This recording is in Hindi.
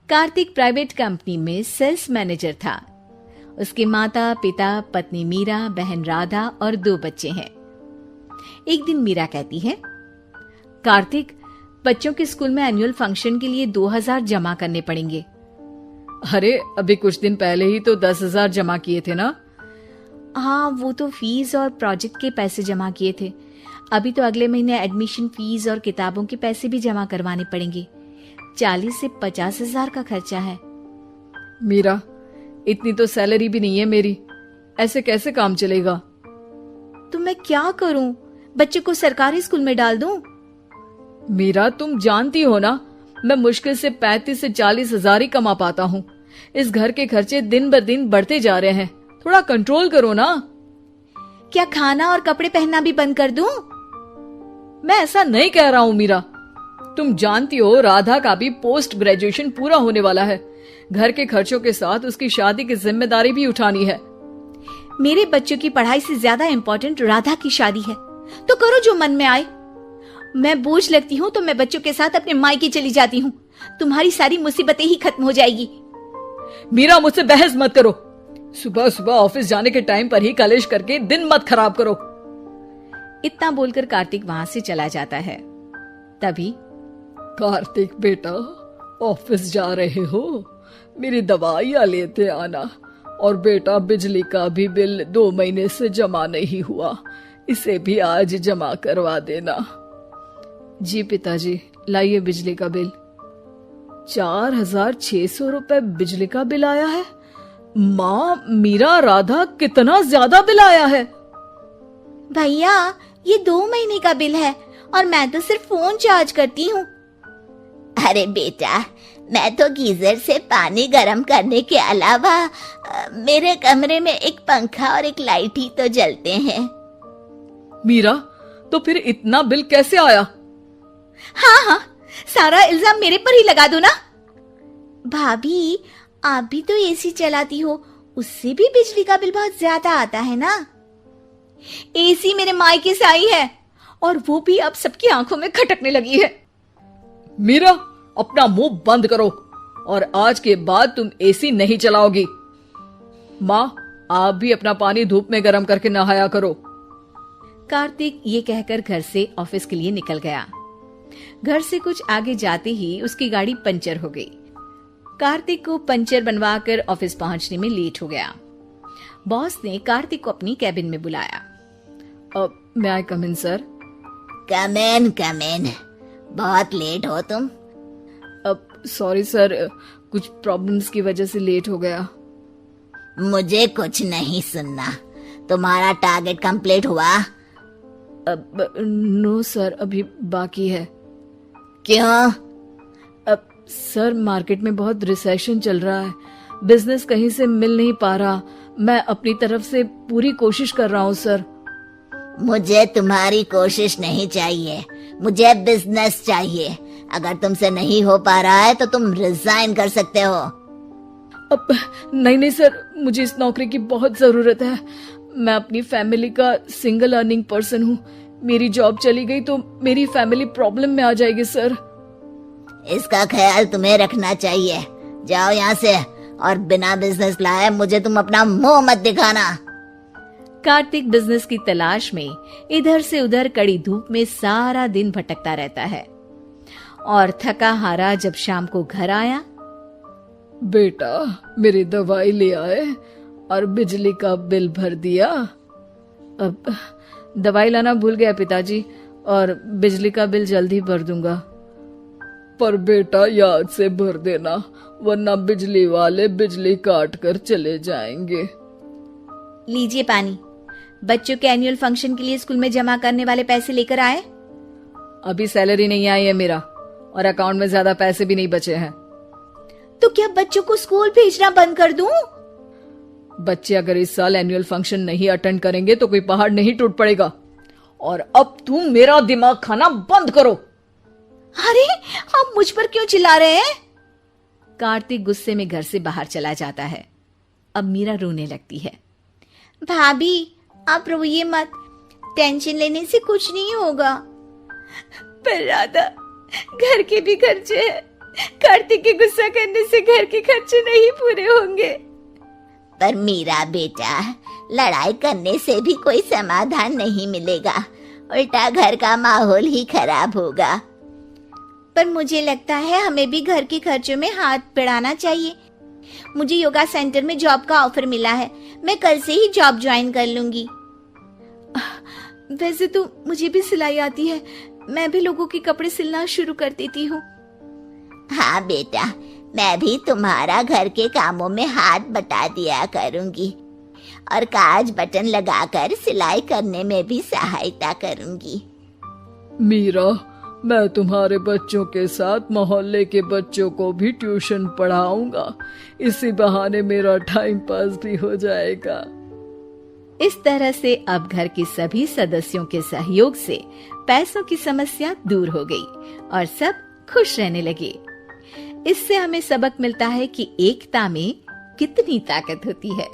कार्तिक प्राइवेट कंपनी में सेल्स मैनेजर था। उसके माता पिता, पत्नी मीरा, बहन राधा और 2 बच्चे हैं। एक दिन मीरा कहती है, कार्तिक, बच्चों के स्कूल में एनुअल फंक्शन के लिए 2000 जमा करने पड़ेंगे। अरे अभी कुछ दिन पहले ही तो 10,000 जमा किए थे ना। हाँ, वो तो फीस और प्रोजेक्ट के पैसे जमा किए थे। अभी तो अगले महीने एडमिशन फीस और किताबों के पैसे भी जमा करवाने पड़ेंगे। 40 से 50,000 का खर्चा है। मीरा, इतनी तो सैलरी भी नहीं है मेरी, ऐसे कैसे काम चलेगा? तो मैं क्या करूं? बच्चे को सरकारी स्कूल में डाल दूं? मीरा, तुम जानती हो ना, मैं मुश्किल से 35 से 40,000 ही कमा पाता हूँ। इस घर के खर्चे दिन ब दिन बढ़ते जा रहे हैं, थोड़ा कंट्रोल करो ना। क्या खाना और कपड़े पहनना भी बंद कर दूं? मैं ऐसा नहीं कह रहा हूँ मीरा। तुम जानती हो राधा का भी पोस्ट ग्रेजुएशन पूरा होने वाला है। घर के खर्चों के साथ उसकी शादी की जिम्मेदारी भी उठानी है। मेरे बच्चों की पढ़ाई से ज्यादा इम्पोर्टेंट राधा की शादी है, तो करो जो मन में आए। मैं बोझ लगती हूँ तो मैं बच्चों के साथ अपने मायके चली जाती हूँ। तुम्हारी सारी मुसीबतें ही खत्म हो जाएगी। मीरा, मुझसे बहस मत करो। सुबह सुबह ऑफिस जाने के टाइम पर ही कलेश करके दिन मत खराब करो। इतना बोलकर कार्तिक वहां से चला जाता है। तभी, कार्तिक बेटा, ऑफिस जा रहे हो? मेरी दवाइयां लेते आना। और बेटा, बिजली का भी बिल 2 महीने से जमा नहीं हुआ, इसे भी आज जमा करवा देना। जी पिताजी, लाइए बिजली का बिल। 4,600 रुपए बिजली का बिल आया है। माँ, मीरा, राधा, कितना ज्यादा बिल आया है। भैया, ये 2 महीने का बिल है और मैं तो सिर्फ फोन चार्ज करती हूँ। अरे बेटा, मैं तो गीजर से पानी गर्म करने के अलावा मेरे कमरे में एक पंखा और एक लाइट ही तो जलते हैं। मीरा, तो फिर इतना बिल कैसे आया? हाँ, सारा इल्जाम मेरे पर ही लगा दो ना। भाभी, आप भी तो एसी चलाती हो, उससे भी बिजली का बिल बहुत ज्यादा आता है ना। एसी मेरे मायके से आई है और वो भी अब सबकी आंखों में खटकने लगी है। मीरा, अपना मुंह बंद करो और आज के बाद तुम एसी नहीं चलाओगी। माँ, आप भी अपना पानी धूप में गर्म करके नहाया करो। कार्तिक ये कहकर घर से ऑफिस के लिए निकल गया। घर से कुछ आगे जाते ही उसकी गाड़ी पंचर हो गई। कार्तिक को पंचर बनवाकर ऑफिस पहुंचने में लेट हो गया। बॉस ने कार्तिक को अपनी कैबिन में बुलाया। मे आई कम इन सर? कम इन। बहुत लेट हो तुम। सॉरी सर, कुछ प्रॉब्लम्स की वजह से लेट हो गया। मुझे कुछ नहीं सुनना। तुम्हारा टारगेट कंप्लीट हुआ? नो सर, अभी बाकी है। क्यों? सर, मार्केट में बहुत रिसेशन चल रहा है, बिजनेस कहीं से मिल नहीं पा रहा। मैं अपनी तरफ से पूरी कोशिश कर रहा हूँ सर। मुझे तुम्हारी कोशिश नहीं चाहिए, मुझे बिजनेस चाहिए। अगर तुमसे नहीं हो पा रहा है तो तुम रिजाइन कर सकते हो। अब नहीं सर, मुझे इस नौकरी की बहुत जरूरत है। मैं अपनी फैमिली का सिंगल अर्निंग पर्सन हूँ। मेरी जॉब चली गई तो मेरी फैमिली प्रॉब्लम में आ जाएगी सर। इसका ख्याल तुम्हें रखना चाहिए। जाओ यहाँ से, और बिना बिजनेस लाए मुझे तुम अपना मुंह मत दिखाना। कार्तिक बिजनेस की तलाश में इधर से उधर कड़ी धूप में सारा दिन भटकता रहता है और थका हारा जब शाम को घर आया। बेटा, मेरी दवाई ले आए और बिजली का बिल भर दिया? अब दवाई लाना भूल गया पिताजी, और बिजली का बिल जल्दी भर दूंगा। पर बेटा, याद से भर देना, वरना बिजली वाले बिजली काट कर चले जाएंगे। लीजिए पानी। बच्चों के एनुअल फंक्शन के लिए स्कूल में जमा करने वाले पैसे लेकर आए? अभी सैलरी नहीं आई है मेरा, और अकाउंट में ज्यादा पैसे भी नहीं बचे हैं। तो क्या बच्चों को स्कूल भेजना बंद कर दूं? बच्चे अगर इस साल एनुअल फंक्शन नहीं अटेंड करेंगे तो कोई पहाड़ नहीं टूट पड़ेगा। और अब तुम मेरा दिमाग खाना बंद करो। अरे, आप मुझ पर क्यों चिल्ला रहे हैं? कार्तिक गुस्से में घर से बाहर चला जाता है। अब मीरा रोने लगती है। भाभी, आप रोइए मत, टेंशन लेने से कुछ नहीं होगा। पर राधा, घर के भी खर्चे हैं, कार्तिक पति के गुस्सा करने से घर के खर्चे नहीं पूरे होंगे। पर मीरा बेटा, लड़ाई करने से भी कोई समाधान नहीं मिलेगा, उल्टा घर का माहौल ही खराब होगा। पर मुझे लगता है हमें भी घर के खर्चों में हाथ बढ़ाना चाहिए। मुझे योगा सेंटर में जॉब का ऑफर मिला है, मैं कल से ही जॉब ज्वाइन कर लूंगी। वैसे तो मुझे भी सिलाई आती है, मैं भी लोगों के कपड़े सिलना शुरू कर देती हूँ। हाँ बेटा, मैं भी तुम्हारा घर के कामों में हाथ बटा दिया करूंगी और काज बटन लगाकर सिलाई करने में भी सहायता करूंगी। मीरा, मैं तुम्हारे बच्चों के साथ मोहल्ले के बच्चों को भी ट्यूशन पढ़ाऊंगा। इसी बहाने मेरा टाइम पास भी हो जाएगा। इस तरह से अब घर के सभी सदस्यों के सहयोग से पैसों की समस्या दूर हो गई और सब खुश रहने लगे। इससे हमें सबक मिलता है कि एकता में कितनी ताकत होती है।